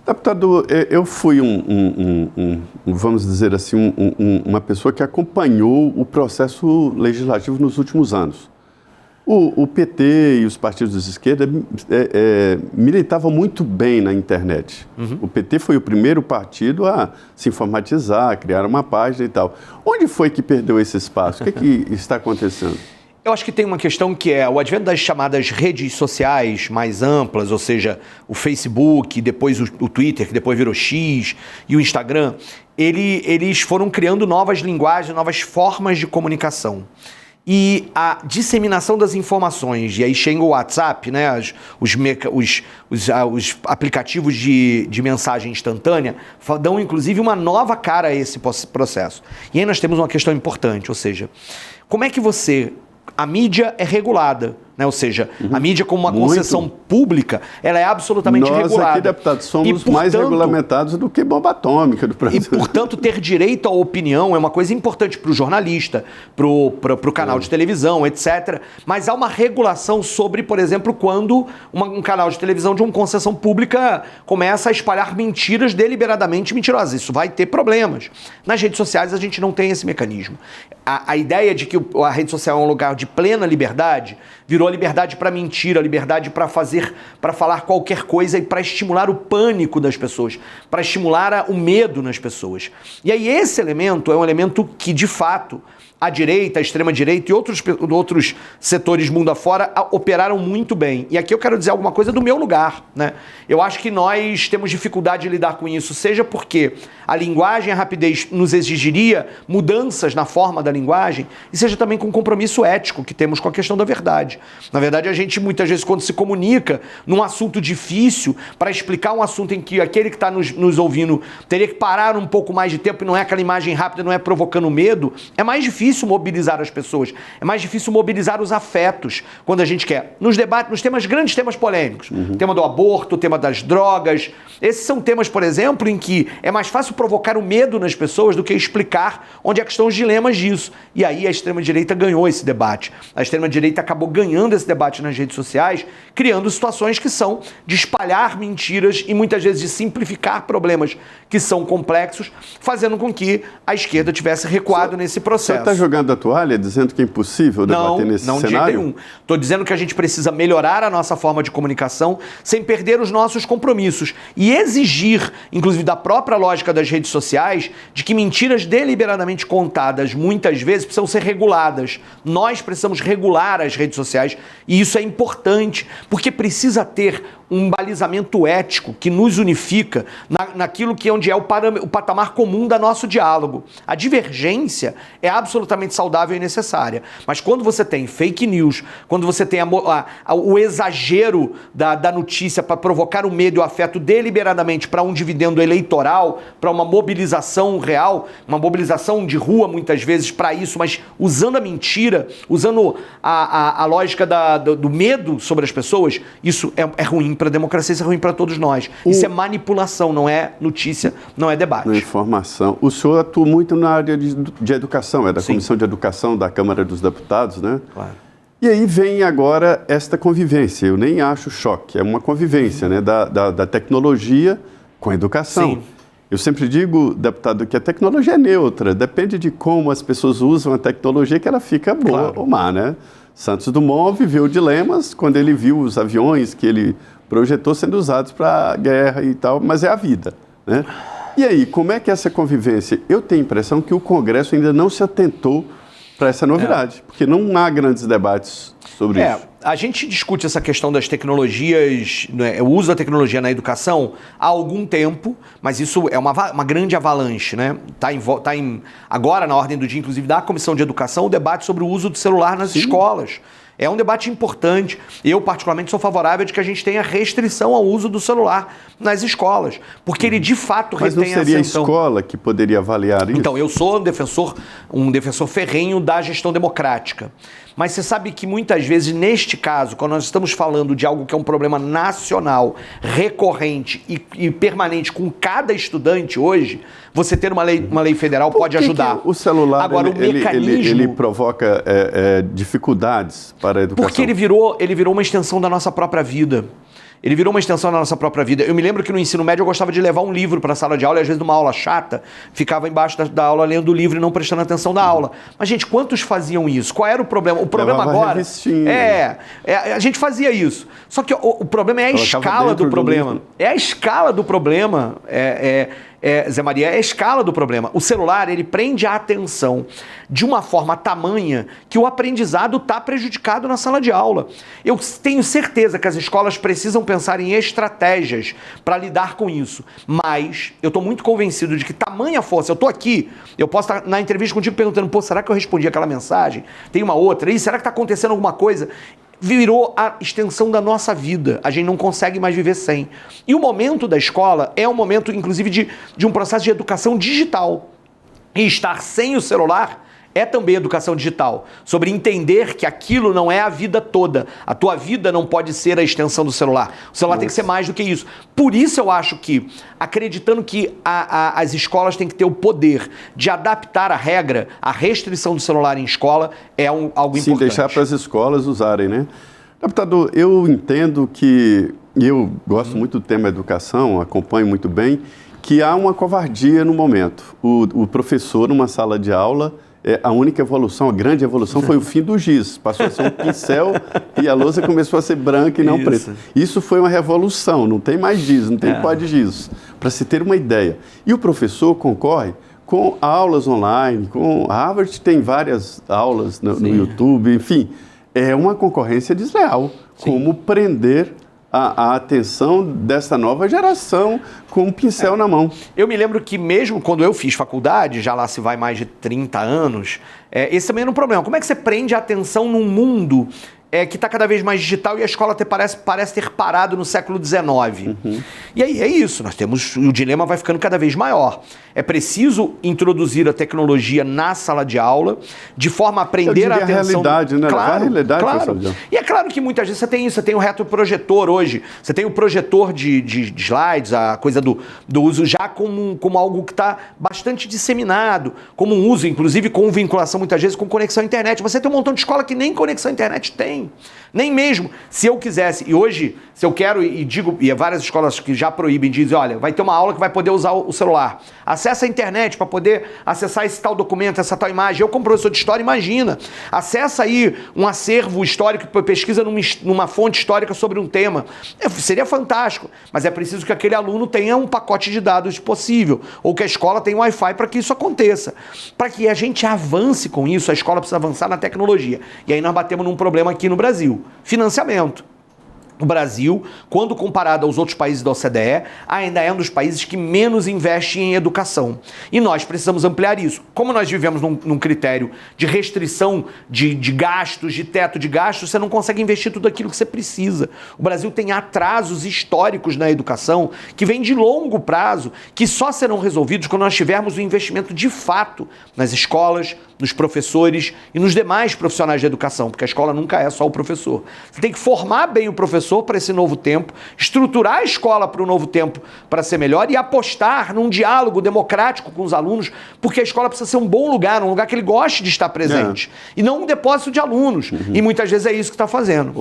Deputado, eu fui vamos dizer assim, uma pessoa que acompanhou o processo legislativo nos últimos anos. O PT e os partidos de esquerda militavam muito bem na internet. Uhum. O PT foi o primeiro partido a se informatizar, criar uma página e tal. Onde foi que perdeu esse espaço? O que está acontecendo? Eu acho que tem uma questão que é o advento das chamadas redes sociais mais amplas, ou seja, o Facebook, depois o Twitter, que depois virou X, e o Instagram, eles foram criando novas linguagens, novas formas de comunicação. E a disseminação das informações, e aí chega o WhatsApp, né, os aplicativos de mensagem instantânea, dão inclusive uma nova cara a esse processo. E aí nós temos uma questão importante, ou seja, como é que a mídia é regulada, né? Ou seja, a mídia como uma concessão pública, ela é absolutamente regulada. Nós aqui, deputado, somos mais regulamentados do que bomba atômica do Brasil. E, portanto, ter direito à opinião é uma coisa importante para o jornalista, para o canal de televisão, etc. Mas há uma regulação sobre, por exemplo, quando um canal de televisão de uma concessão pública começa a espalhar mentiras deliberadamente mentirosas. Isso vai ter problemas. Nas redes sociais a gente não tem esse mecanismo. A ideia de que a rede social é um lugar de plena liberdade virou a liberdade para mentir, a liberdade para falar qualquer coisa e para estimular o pânico das pessoas, para estimular o medo nas pessoas. E aí esse elemento é um elemento que, de fato, a direita, a extrema-direita e outros setores mundo afora operaram muito bem. E aqui eu quero dizer alguma coisa do meu lugar, né? Eu acho que nós temos dificuldade de lidar com isso, seja porque a linguagem, a rapidez nos exigiria mudanças na forma da linguagem, e seja também com o compromisso ético que temos com a questão da verdade. Na verdade, a gente muitas vezes, quando se comunica num assunto difícil, para explicar um assunto em que aquele que está nos ouvindo teria que parar um pouco mais de tempo, e não é aquela imagem rápida, não é provocando medo, é mais difícil mobilizar as pessoas, é mais difícil mobilizar os afetos quando a gente quer. Nos debates, nos grandes temas polêmicos, o tema do aborto, o tema das drogas, esses são temas, por exemplo, em que é mais fácil provocar o medo nas pessoas do que explicar onde é que estão os dilemas disso. E aí a extrema-direita ganhou esse debate. A extrema-direita acabou ganhando esse debate nas redes sociais, criando situações que são de espalhar mentiras e muitas vezes de simplificar problemas que são complexos, fazendo com que a esquerda tivesse recuado nesse processo. Você está jogando a toalha, dizendo que é impossível debater nesse cenário? Não, de jeito nenhum. Estou dizendo que a gente precisa melhorar a nossa forma de comunicação sem perder os nossos compromissos e exigir, inclusive da própria lógica das redes sociais, de que mentiras deliberadamente contadas muitas vezes precisam ser reguladas. Nós precisamos regular as redes sociais e isso é importante, porque precisa ter um balizamento ético que nos unifica naquilo que onde é o patamar comum do nosso diálogo. A divergência é absolutamente saudável e necessária, mas quando você tem fake news, quando você tem o exagero da notícia para provocar o medo e o afeto deliberadamente para um dividendo eleitoral, para uma mobilização real, uma mobilização de rua muitas vezes para isso, mas usando a mentira, usando a lógica do medo sobre as pessoas, isso é ruim para a democracia, isso é ruim para todos nós. Isso é manipulação, não é notícia, não é debate. Não é informação. O senhor atua muito na área de educação, é da Comissão de Educação da Câmara dos Deputados, né? Claro. E aí vem agora esta convivência, eu nem acho choque, é uma convivência, né, da tecnologia com a educação. Sim. Eu sempre digo, deputado, que a tecnologia é neutra, depende de como as pessoas usam a tecnologia que ela fica boa ou má, né? Santos Dumont viveu dilemas quando ele viu os aviões que ele projetou sendo usados para guerra e tal, mas é a vida, né? E aí, como é que é essa convivência? Eu tenho a impressão que o Congresso ainda não se atentou para essa novidade, porque não há grandes debates sobre isso. A gente discute essa questão das tecnologias, né, o uso da tecnologia na educação há algum tempo, mas isso é uma grande avalanche, né? Agora, na ordem do dia, inclusive, da Comissão de Educação, o debate sobre o uso do celular nas escolas. É um debate importante. Eu, particularmente, sou favorável de que a gente tenha restrição ao uso do celular nas escolas, porque ele, de fato, retém a atenção. Mas não seria a escola que poderia avaliar isso? Então, eu sou um defensor ferrenho da gestão democrática. Mas você sabe que muitas vezes, neste caso, quando nós estamos falando de algo que é um problema nacional, recorrente e permanente com cada estudante hoje, você ter uma lei federal pode ajudar. O celular, agora, ele provoca dificuldades para a educação? Porque ele virou uma extensão da nossa própria vida. ele virou uma extensão da nossa própria vida. Eu me lembro que no ensino médio eu gostava de levar um livro para a sala de aula, e às vezes numa aula chata, ficava embaixo da aula lendo o livro e não prestando atenção na aula. Mas, gente, quantos faziam isso? Qual era o problema? O problema agora a gente fazia isso. Só que o problema é a escala do problema. É a escala do problema, Zé Maria, é a escala do problema. O celular, ele prende a atenção de uma forma tamanha que o aprendizado está prejudicado na sala de aula. Eu tenho certeza que as escolas precisam pensar em estratégias para lidar com isso, mas eu estou muito convencido de que tamanha força, eu estou aqui, eu posso estar na entrevista contigo perguntando, pô, será que eu respondi aquela mensagem? Tem uma outra aí, será que está acontecendo alguma coisa? Virou a extensão da nossa vida. A gente não consegue mais viver sem. E o momento da escola é um momento, inclusive, de um processo de educação digital. E estar sem o celular é também educação digital, sobre entender que aquilo não é a vida toda. A tua vida não pode ser a extensão do celular. O celular tem que ser mais do que isso. Por isso eu acho que, acreditando que as escolas têm que ter o poder de adaptar a regra, a restrição do celular em escola é algo importante. Sim, deixar para as escolas usarem, né? Deputado, eu entendo que, e eu gosto muito do tema educação, acompanho muito bem, que há uma covardia no momento. O professor, numa sala de aula, a única evolução, a grande evolução foi o fim do giz. Passou a ser um pincel e a lousa começou a ser branca e não preta. Isso foi uma revolução, não tem mais giz, não tem pó de giz, para se ter uma ideia. E o professor concorre com aulas online, com Harvard tem várias aulas no YouTube, enfim, é uma concorrência desleal. Sim. Como prender a atenção dessa nova geração com um pincel na mão. Eu me lembro que mesmo quando eu fiz faculdade, já lá se vai mais de 30 anos, esse também era um problema. Como é que você prende a atenção num mundo que está cada vez mais digital e a escola parece ter parado no século XIX? Uhum. E aí é isso, o dilema vai ficando cada vez maior. É preciso introduzir a tecnologia na sala de aula, de forma a aprender a atenção... a realidade, né? Claro, a realidade claro. E é claro que muitas vezes você tem isso, você tem o retroprojetor hoje, você tem o projetor de slides, a coisa do uso já como algo que está bastante disseminado, como um uso, inclusive com vinculação muitas vezes com conexão à internet. Você tem um montão de escola que nem conexão à internet tem. Nem mesmo. Se eu quisesse, e hoje, se eu quero e várias escolas que já proíbem, dizem, olha, vai ter uma aula que vai poder usar o celular. Acessa a internet para poder acessar esse tal documento, essa tal imagem. Eu, como professor de história, imagina. Acessa aí um acervo histórico, pesquisa numa fonte histórica sobre um tema. Seria fantástico, mas é preciso que aquele aluno tenha um pacote de dados possível, ou que a escola tenha um Wi-Fi para que isso aconteça. Para que a gente avance com isso, a escola precisa avançar na tecnologia. E aí nós batemos num problema aqui no Brasil. Financiamento. O Brasil, quando comparado aos outros países da OCDE, ainda é um dos países que menos investe em educação. E nós precisamos ampliar isso. Como nós vivemos num critério de restrição de gastos, de teto de gastos, você não consegue investir tudo aquilo que você precisa. O Brasil tem atrasos históricos na educação que vêm de longo prazo, que só serão resolvidos quando nós tivermos um investimento de fato nas escolas, nos professores e nos demais profissionais de educação, porque a escola nunca é só o professor. Você tem que formar bem o professor para esse novo tempo, estruturar a escola para o novo tempo para ser melhor e apostar num diálogo democrático com os alunos, porque a escola precisa ser um bom lugar, um lugar que ele goste de estar presente, e não um depósito de alunos. E muitas vezes é isso que está fazendo.